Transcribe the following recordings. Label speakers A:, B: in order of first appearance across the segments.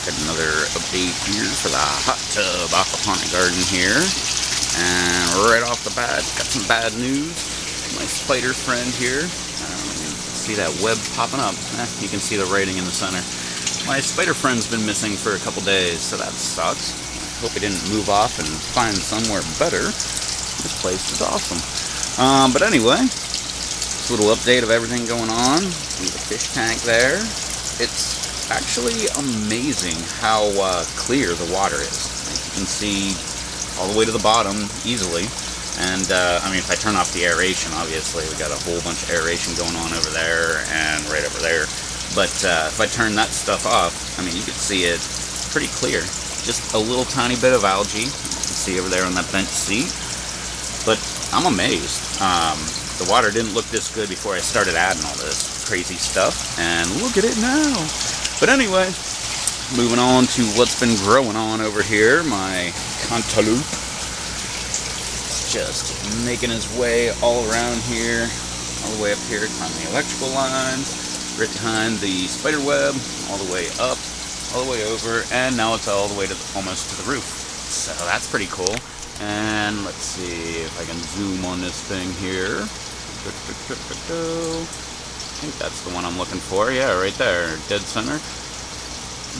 A: Got another update here for the hot tub aquaponic garden here. And right off the bat, got some bad news. My spider friend here, you can see that web popping up. You can see the writing in the center. My spider friend's been missing for a couple days, so that sucks. I hope he didn't move off and find somewhere better. This place is awesome. But anyway, this little update of everything going on. See the fish tank there. It's actually amazing how clear the water is. You can see all the way to the bottom easily. And I mean, if I turn off the aeration, obviously we got a whole bunch of aeration going on over there and right over there. But if I turn that stuff off, I mean, you can see it pretty clear. Just a little tiny bit of algae. You can see over there on that bench seat. But I'm amazed. The water didn't look this good before I started adding all this crazy stuff. And look at it now. But anyway, moving on to what's been growing on over here. My cantaloupe. Just making his way all around here, all the way up here on the electrical lines, right behind the spider web, all the way up, all the way over, and now it's all the way to almost to the roof. So that's pretty cool. And let's see if I can zoom on this thing here. I think that's the one I'm looking for. Yeah, right there, dead center.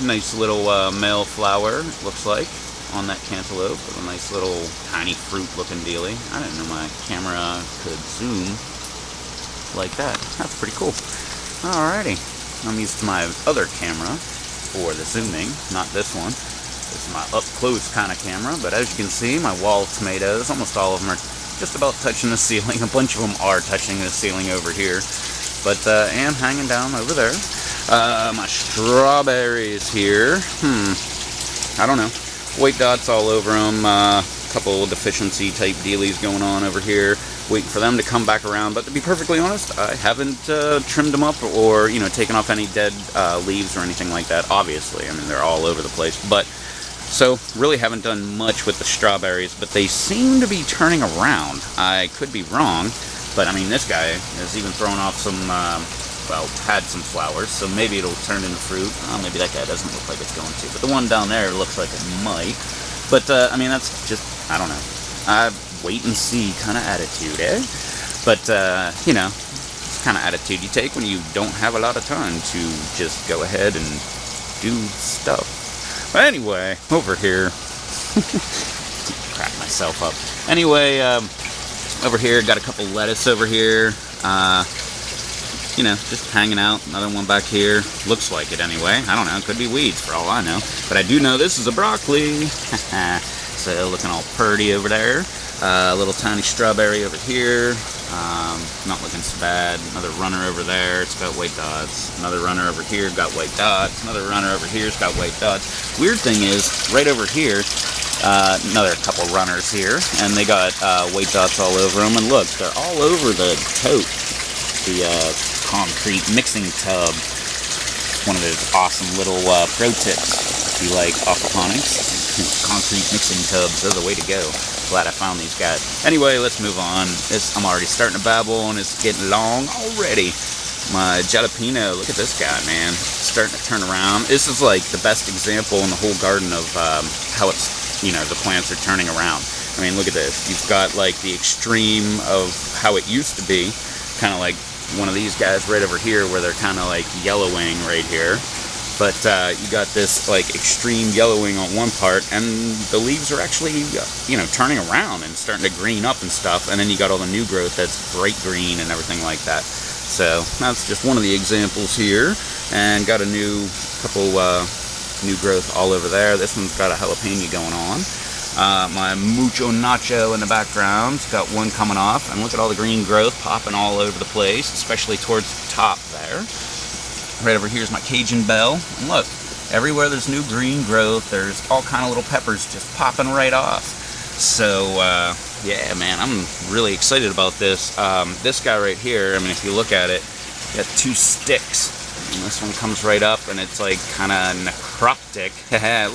A: Nice little male flower, looks like, on that cantaloupe with a nice little tiny fruit looking dealie. I didn't know my camera could zoom like that. That's pretty cool. Alrighty, I'm used to my other camera for the zooming, not this one. This is my up close kind of camera, but as you can see, my wall tomatoes, almost all of them are just about touching the ceiling. A bunch of them are touching the ceiling over here, but I am hanging down over there. My strawberries here, I don't know. White dots all over them, a couple deficiency type dealies going on over here, waiting for them to come back around. But to be perfectly honest, I haven't trimmed them up or, you know, taken off any dead leaves or anything like that, obviously. I mean, they're all over the place. But, so, really haven't done much with the strawberries, but they seem to be turning around. I could be wrong, but I mean, this guy is even throwing off some, well, had some flowers, so maybe it'll turn into fruit. Maybe that guy doesn't look like it's going to, but the one down there looks like it might. But, I mean, that's just, I don't know. Wait and see kind of attitude, eh? But, you know, it's the kind of attitude you take when you don't have a lot of time to just go ahead and do stuff. But anyway, over here, crack myself up. Anyway, over here, got a couple lettuce over here. You know, just hanging out. Another one back here. Looks like it anyway. I don't know. It could be weeds for all I know. But I do know this is a broccoli. So looking all purty over there. A little tiny strawberry over here. Not looking so bad. Another runner over there. It's got white dots. Another runner over here. Got white dots. Another runner over here. It's got white dots. Weird thing is, right over here, another couple runners here. And they got white dots all over them. And look, they're all over the tote. The concrete mixing tub. One of those awesome little pro tips if you like aquaponics. Concrete mixing tubs, they're the way to go. Glad I found these guys. Anyway, let's move on. I'm already starting to babble and it's getting long already. My jalapeno, look at this guy, man. Starting to turn around. This is like the best example in the whole garden of how it's, you know, the plants are turning around. I mean, look at this. You've got like the extreme of how it used to be, kind of like one of these guys right over here where they're kind of like yellowing right here. But you got this like extreme yellowing on one part, and the leaves are actually, you know, turning around and starting to green up and stuff. And then you got all the new growth that's bright green and everything like that. So that's just one of the examples here. And got a couple new growth all over there. This one's got a jalapeno going on. My mucho nacho in the background, got one coming off, and look at all the green growth popping all over the place, especially towards the top there. Right over here is my Cajun bell, and look, everywhere there's new green growth, there's all kind of little peppers just popping right off. So, yeah, man, I'm really excited about this. This guy right here, I mean, if you look at it, got two sticks. And this one comes right up, and it's like kind of necroptic.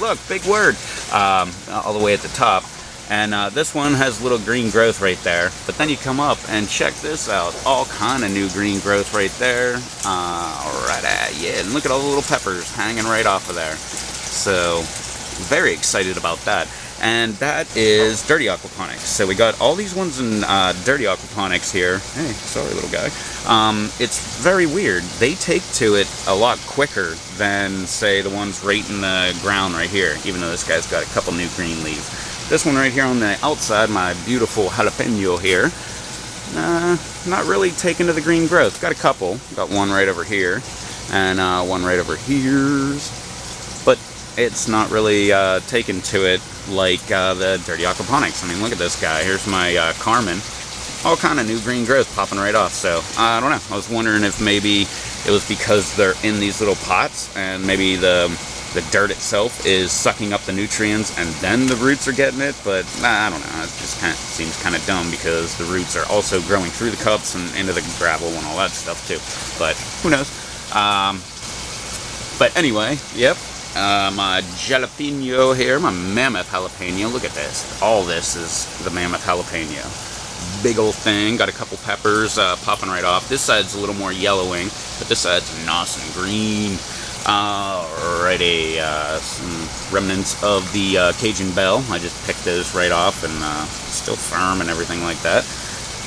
A: Look, big word. All the way at the top. And this one has little green growth right there. But then you come up and check this out. All kind of new green growth right there. Alright, yeah. And look at all the little peppers hanging right off of there. So very excited about that. And that is Dirty Aquaponics. So we got all these ones in Dirty Aquaponics here. Hey, sorry little guy. It's very weird. They take to it a lot quicker than, say, the ones right in the ground right here, even though this guy's got a couple new green leaves. This one right here on the outside, my beautiful jalapeno here, not really taken to the green growth. Got a couple. Got one right over here, and one right over here. But it's not really taken to it like the Dirty Aquaponics. I mean, look at this guy. Here's my Carmen. All kind of new green growth popping right off. So, I don't know. I was wondering if maybe it was because they're in these little pots, and maybe the dirt itself is sucking up the nutrients, and then the roots are getting it. But, I don't know. It just seems kind of dumb, because the roots are also growing through the cups and into the gravel and all that stuff, too. But, who knows? But anyway, yep. My jalapeno here, my mammoth jalapeno. Look at this. All this is the mammoth jalapeno. Big old thing. Got a couple peppers popping right off. This side's a little more yellowing, but this side's nice and green. Alrighty, some remnants of the Cajun Bell. I just picked those right off, and still firm and everything like that.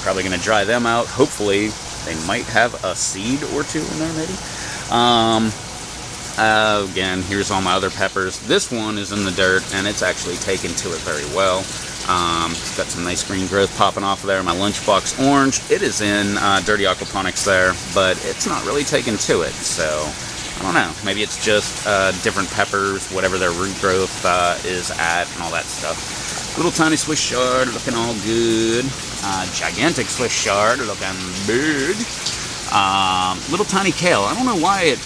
A: Probably going to dry them out. Hopefully, they might have a seed or two in there, maybe. Again, here's all my other peppers. This one is in the dirt, and it's actually taken to it very well. It's got some nice green growth popping off of there. My lunchbox orange, it is in Dirty Aquaponics there, but it's not really taken to it. So, I don't know. Maybe it's just different peppers, whatever their root growth is at, and all that stuff. Little tiny Swiss chard, looking all good. Gigantic Swiss chard, looking big. Little tiny kale. I don't know why it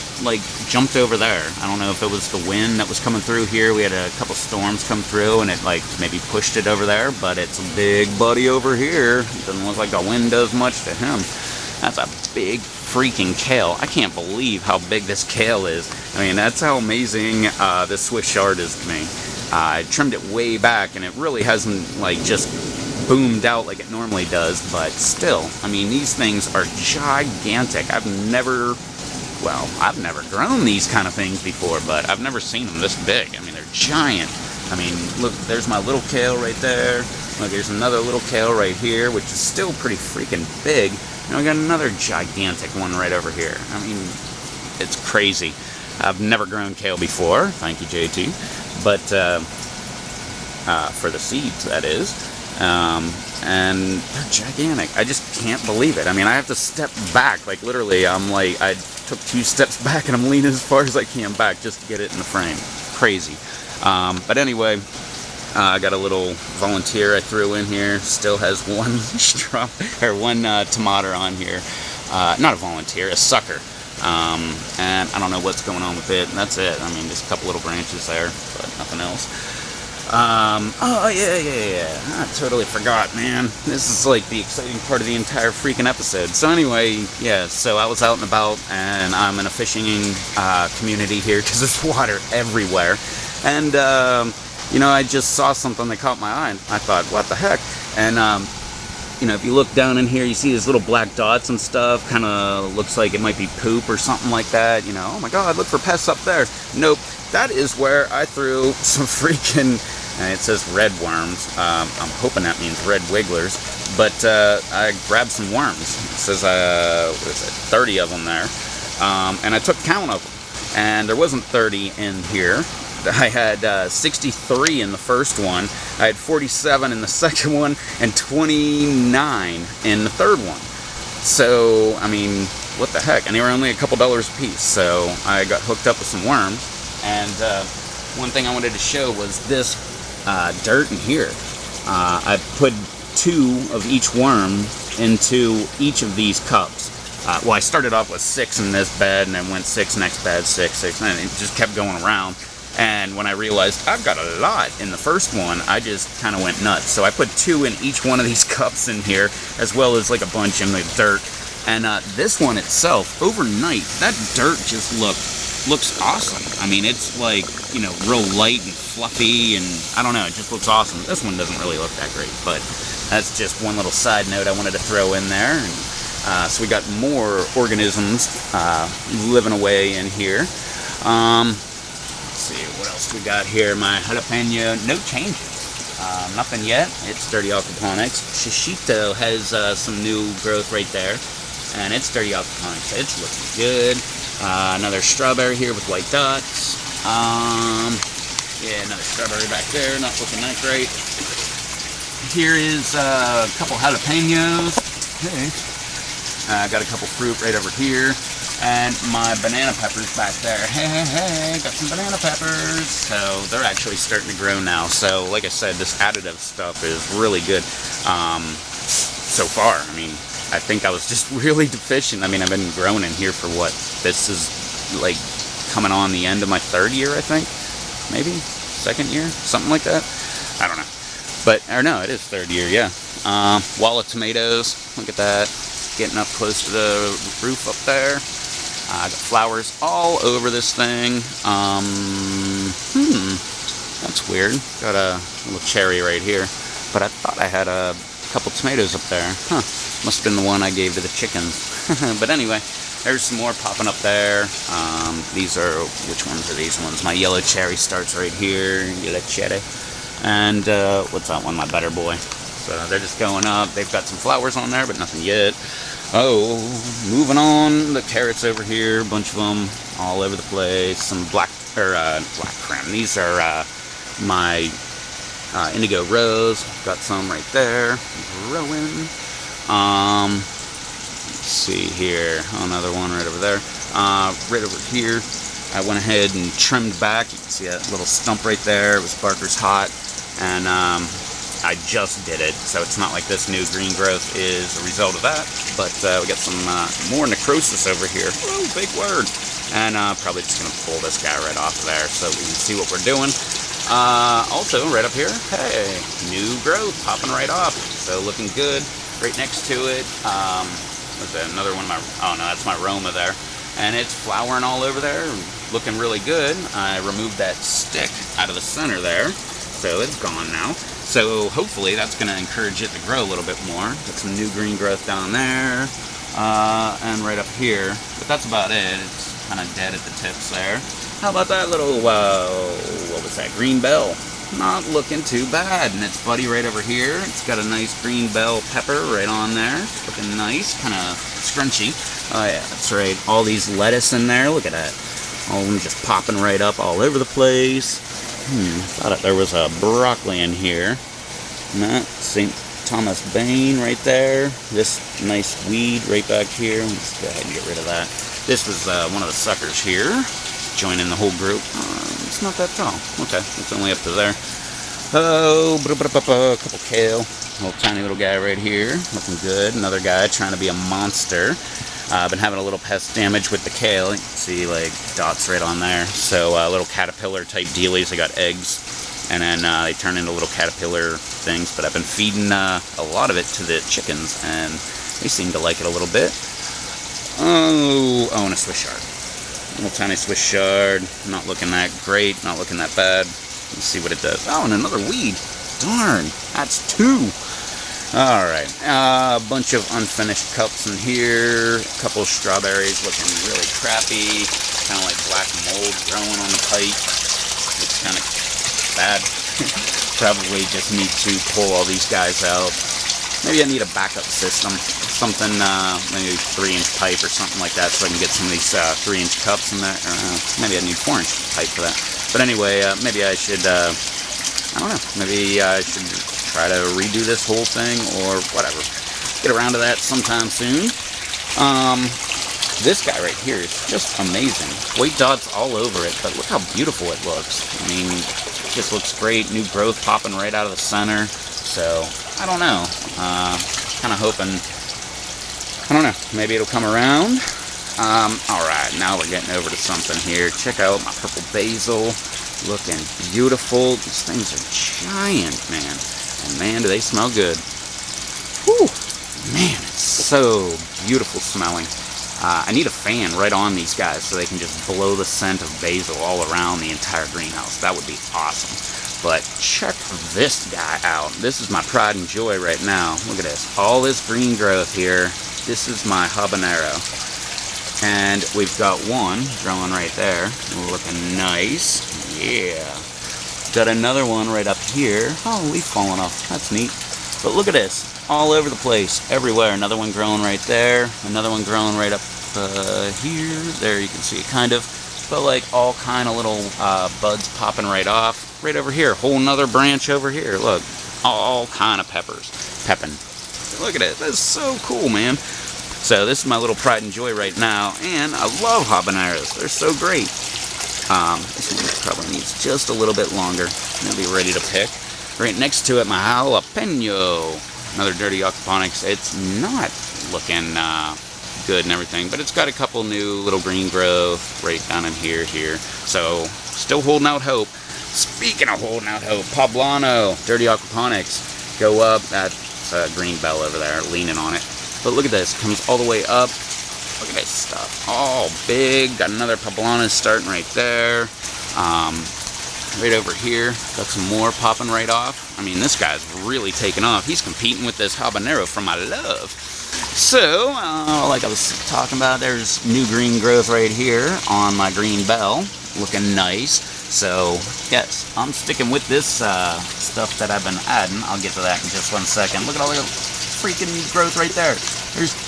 A: jumped over there. I don't know if it was the wind that was coming through here. We had a couple storms come through, and it maybe pushed it over there, but it's a big buddy over here. It doesn't look like the wind does much to him. That's a big freaking kale. I can't believe how big this kale is. I mean, that's how amazing this Swiss chard is to me. I trimmed it way back, and it really hasn't just boomed out like it normally does, but still, I mean, these things are gigantic. I've never grown these kind of things before, but I've never seen them this big. I mean, they're giant. I mean, look, there's my little kale right there. Look, there's another little kale right here, which is still pretty freaking big. And I got another gigantic one right over here. I mean, it's crazy. I've never grown kale before. Thank you, JT. But, for the seeds, that is. And they're gigantic. I just can't believe it. I mean, I have to step back. Literally, I took 2 steps back, and I'm leaning as far as I can back just to get it in the frame. Crazy. But anyway, I got a little volunteer I threw in here. Still has one one tomato on here. Not a volunteer, a sucker. And I don't know what's going on with it. And that's it. I mean, just a couple little branches there, but nothing else. Oh, yeah. I totally forgot, man. This is the exciting part of the entire freaking episode. So anyway, yeah, so I was out and about, and I'm in a fishing community here, because there's water everywhere. And, I just saw something that caught my eye, and I thought, what the heck? And, if you look down in here, you see these little black dots and stuff. Kind of looks like it might be poop or something like that. Oh my God, look for pests up there. Nope, that is where I threw some freaking, it says red worms. I'm hoping that means red wigglers. But I grabbed some worms. It says, 30 of them there. And I took count of them. And there wasn't 30 in here. I had 63 in the first one, I had 47 in the second one, and 29 in the third one. So, I mean, what the heck? And they were only a couple dollars a piece, so I got hooked up with some worms. And one thing I wanted to show was this dirt in here. I put 2 of each worm into each of these cups. Well, I started off with 6 in this bed, and then went 6 next bed, 6, and it just kept going around. And when I realized I've got a lot in the first one, I just kind of went nuts. So I put 2 in each one of these cups in here, as well as a bunch in the dirt. And this one itself, overnight, that dirt just looks awesome. I mean, it's real light and fluffy, and I don't know, it just looks awesome. This one doesn't really look that great, but that's just one little side note I wanted to throw in there. And, so we got more organisms living away in here. see what else we got here. My jalapeno, no changes. Nothing yet. It's Dirty Aquaponics. Shishito has some new growth right there, and it's Dirty Aquaponics. It's looking good. Another strawberry here with white dots. Yeah, another strawberry back there, not looking that great. Here is a couple jalapenos. Hey. Got a couple fruit right over here. And my banana peppers back there. Hey, got some banana peppers. So they're actually starting to grow now. So like I said, this additive stuff is really good so far. I mean, I think I was just really deficient. I mean, I've been growing in here for what? This is like coming on the end of my 3rd year, I think. Maybe 2nd year, something like that. I don't know. But, or no, it is 3rd year, yeah. Wall of tomatoes. Look at that. Getting up close to the roof up there. I got flowers all over this thing. That's weird. Got a little cherry right here. But I thought I had a couple tomatoes up there. Huh. Must have been the one I gave to the chickens. But anyway, there's some more popping up there. These are, which ones are these ones? My yellow cherry starts right here. Yellow cherry. And what's that one? My butter boy. So they're just going up. They've got some flowers on there, but nothing yet. Oh, moving on. The carrots over here, a bunch of them all over the place. Some black creme. These are my indigo rose. Got some right there, growing. Let's see here. Oh, another one right over there. Right over here, I went ahead and trimmed back. You can see that little stump right there. It was Barker's Hot, and I just did it, so it's not like this new green growth is a result of that, but we got some more necrosis over here. Whoa, big word. And probably just going to pull this guy right off of there so we can see what we're doing. Also, right up here, hey, new growth popping right off, so looking good. Right next to it, what's that, another one of my, oh no, that's my Roma there. And it's flowering all over there, looking really good. I removed that stick out of the center there, so it's gone now. So hopefully that's going to encourage it to grow a little bit more. Got some new green growth down there, and right up here. But that's about it. It's kind of dead at the tips there. How about that little, what was that, green bell? Not looking too bad. And it's buddy right over here. It's got a nice green bell pepper right on there. Looking nice, kind of scrunchy. Oh yeah, that's right. All these lettuce in there. Look at that. All of them just popping right up all over the place. Thought there was a broccoli in here. No, St. Thomas Bane right there. This nice weed right back here. Let's go ahead and get rid of that. This was one of the suckers here. Joining the whole group. It's not that tall. Okay, it's only up to there. Oh, a couple kale. Little tiny little guy right here. Looking good. Another guy trying to be a monster. I've been having a little pest damage with the kale. You can see like dots right on there. So little caterpillar type dealies. I got eggs, and then they turn into little caterpillar things. But I've been feeding a lot of it to the chickens, and they seem to like it a little bit. Oh, and a Swiss chard. Little tiny Swiss chard. Not looking that great. Not looking that bad. Let's see what it does. Oh, and another weed. Darn, that's 2. Alright, a bunch of unfinished cups in here, a couple of strawberries looking really crappy, kind of like black mold growing on the pipe. Looks kind of bad. Probably just need to pull all these guys out. Maybe I need a backup system, something, maybe 3-inch pipe or something like that, so I can get some of these 3-inch cups in there. Maybe I need 4-inch pipe for that. But anyway, maybe I should, I don't know, maybe I should try to redo this whole thing or whatever. Get around to that sometime soon. This guy right here is just amazing. White dots all over it, but look how beautiful it looks. I mean, it just looks great. New growth popping right out of the center. So, I don't know. Kind of hoping, I don't know, maybe it'll come around. Alright, now we're getting over to something here. Check out my purple basil. Looking beautiful. These things are giant, man. And man, do they smell good. Whew. Man, it's so beautiful smelling. I need a fan right on these guys so they can just blow the scent of basil all around the entire greenhouse. That would be awesome. But check this guy out. This is my pride and joy right now. Look at this. All this green growth here. This is my habanero. And we've got one growing right there. Looking nice. Yeah. Got another one right up here. Oh, leaf falling off. That's neat. But look at this. All over the place. Everywhere. Another one growing right there. Another one growing right up here. There you can see it kind of. But like all kind of little buds popping right off. Right over here. Whole nother branch over here. Look. All kind of peppers. Peppin'. Look at it. That's so cool, man. So this is my little pride and joy right now. And I love habaneros. They're so great. This one probably needs just a little bit longer. It'll be ready to pick. Right next to it, my jalapeno. Another dirty aquaponics. It's not looking good and everything, but it's got a couple new little green growth right down in here. So still holding out hope. Speaking of holding out hope, Poblano, dirty aquaponics. Go up. That's a green bell over there, leaning on it. But look at this. Comes all the way up. Look at this stuff. All big. Got another Poblano starting right there. Right over here. Got some more popping right off. I mean, this guy's really taking off. He's competing with this habanero for my love. So, like I was talking about, there's new green growth right here on my green bell. Looking nice. So, yes, I'm sticking with this stuff that I've been adding. I'll get to that in just one second. Look at all the freaking growth right there.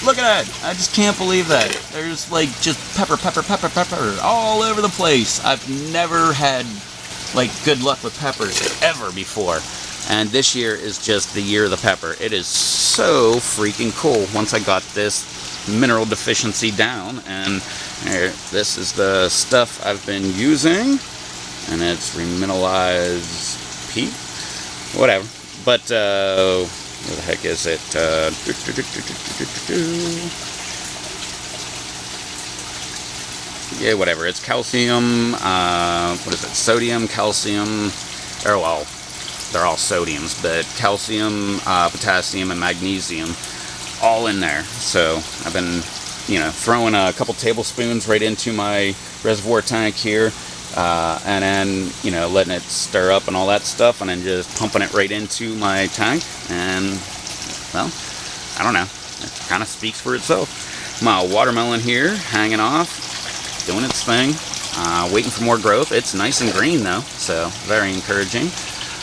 A: Look at that. I just can't believe that. There's like just pepper all over the place. I've never had like good luck with peppers ever before. And this year is just the year of the pepper. It is so freaking cool once I got this mineral deficiency down. And here, this is the stuff I've been using. And it's remineralized peat. Whatever. But, where the heck is it? Yeah, whatever. It's calcium, what is it? Sodium, calcium, or well, they're all sodiums, but calcium, potassium, and magnesium, all in there. So I've been, throwing a couple tablespoons right into my reservoir tank here, and then, letting it stir up and all that stuff, and then just pumping it right into my tank, and, well, I don't know. It kind of speaks for itself. My watermelon here, hanging off. Doing its thing, waiting for more growth. It's nice and green though, so very encouraging.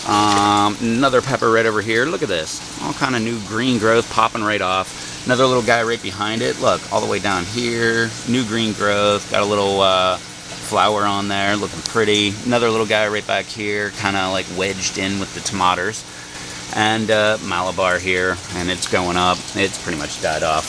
A: Another pepper right over here. Look at this, all kind of new green growth popping right off. Another little guy right behind it. Look, all the way down here, new green growth. Got a little flower on there, looking pretty. Another little guy right back here, kind of like wedged in with the tomatoes. And Malabar here, and it's going up. It's pretty much died off,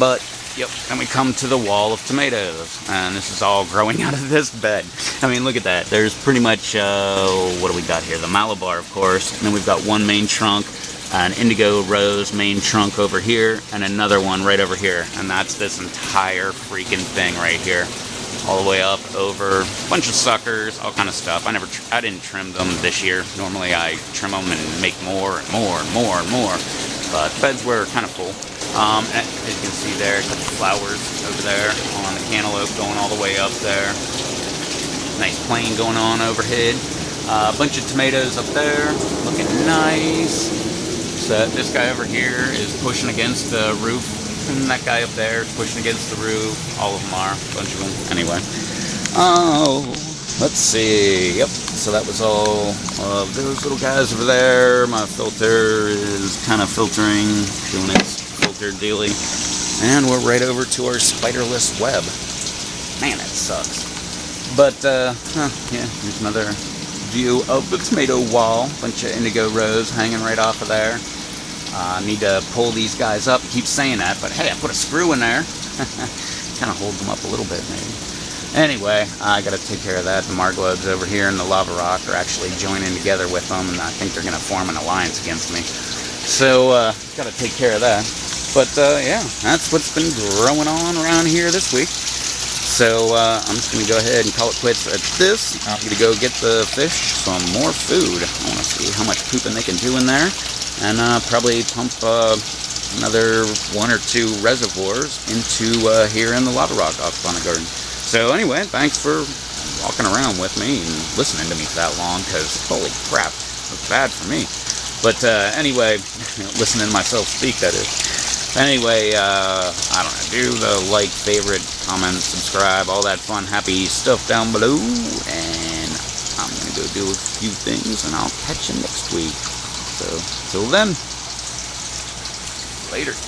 A: but. Yep, and we come to the wall of tomatoes, and this is all growing out of this bed. I mean, look at that. There's pretty much, what do we got here? The Malabar, of course, and then we've got one main trunk, an indigo rose main trunk over here, and another one right over here, and that's this entire freaking thing right here. All the way up over, a bunch of suckers, all kind of stuff. I didn't trim them this year. Normally I trim them and make more and more and more and more, but beds were kind of full. As you can see there, got the flowers over there on the cantaloupe going all the way up there. Nice plane going on overhead. A bunch of tomatoes up there, looking nice. So this guy over here is pushing against the roof, and that guy up there is pushing against the roof. All of them are, a bunch of them. Anyway, let's see. Yep. So that was all of those little guys over there. My filter is kind of filtering, doing its filter dealy. And we're right over to our spiderless web. Man, that sucks. But, yeah, here's another view of the tomato wall. Bunch of indigo rose hanging right off of there. Need to pull these guys up. Keep saying that, but hey, I put a screw in there. Kind of hold them up a little bit, maybe. Anyway, I got to take care of that. The marglobes over here and the lava rock are actually joining together with them, and I think they're going to form an alliance against me. So, got to take care of that. But, yeah, that's what's been growing on around here this week. So, I'm just going to go ahead and call it quits at this. I'm going to go get the fish some more food. I want to see how much pooping they can do in there. And probably pump another 1 or 2 reservoirs into here in the lava rock aquaponic garden. So anyway, thanks for walking around with me and listening to me for that long, because holy crap, it's bad for me. But anyway, listening to myself speak, that is. Anyway, I don't know, do the like, favorite, comment, subscribe, all that fun, happy stuff down below, and do a few things, and I'll catch you next week. So, till then, later.